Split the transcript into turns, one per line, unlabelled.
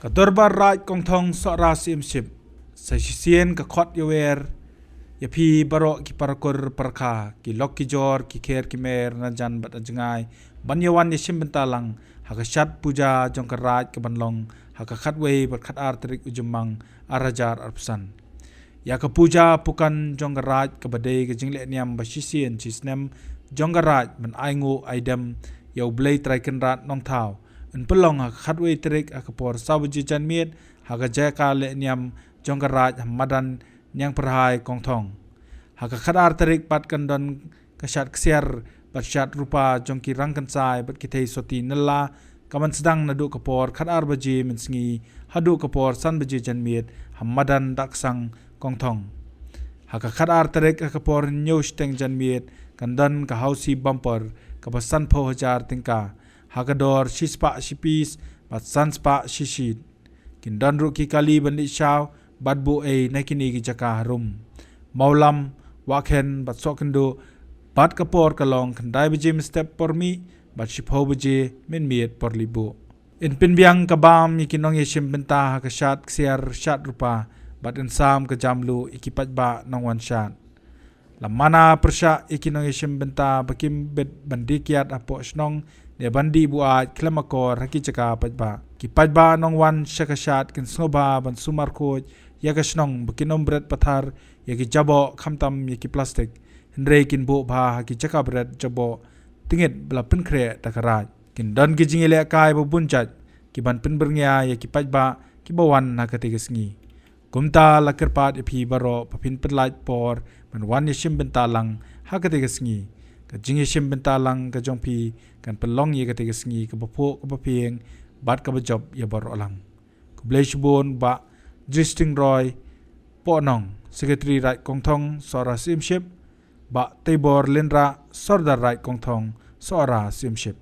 ka Dorbar right Khongthong sora simship sa sisien ka khot Ïawer ya phi baro ki parakor parkha ki lok ki jor ki kher ki mer na jan bat ajngai banyawan ya Jingpynbna lang haka Shad Puja jong ka raj ka banlong haka khatwei bat khat ar trik ujumang arajar arpsan ya ka Puja pukan jong ka raj ka badai ka jingle niam ba sisien chisnem jong ka raj man aingu aidam ya ublei traiken rat nong thau en pelong haka khatwei trik haka por sabuji jan miet haka jaka le niam jong ka raj madan nyang perhai Khongthong haka khadar tarik pat kandon kashat ksiar bat shat rupa jongki rangkan sai bat kitei soti nalla kaman sedang nadu kapor khadar baji mensngi hadu kapor san baji janmiet hamadan daksang Khongthong haka khadar tarik kapor nyos teng janmiet kandan ka hausi bumper kapasan pho hajar tingka haka dor shispa shipis bat sanspa shishid kindan ruki kali bandi shaw badbu nakini ki jaka harum maulam wakhen bat sokendo bat kapor kalong khandai biji step pormi bat shipho biji min miet porlibu in pinbyang kabam ikinong Jingpynbna ka Shad ksiar Shad rupa bat insam ka jamlu ikipat ba nongwan Shad lamana persha ikinong Jingpynbna bakim bet bandikiat apo snong ne bandi buat klamakor haki jaka patba kipat ba nongwan shaka Shad kin snoba ban sumar khoj yaka snong bakinom bread pathar yaki jabo khamtam yaki plastic hendrei kin bo bha haki jaka bread jabo tingit bla pinkre takaraj kin don ki jingile kai bo bunjat ki ban pinberngya yaki pajba ki bawan nakati gesngi kumta lakirpat iphi baro papin penlait por man wan Jingpynbna lang hakati gesngi ka jingi Jingpynbna lang ka jongpi kan pelong ye kati gesngi ka bapho ka bapieng bat ka bajob ya baro lang ku bleshbon ba Justin Roy Ponong Secretary Right Khongthong Sora Simship Ba Tabor Lindra Sordar Right Khongthong Sora Simship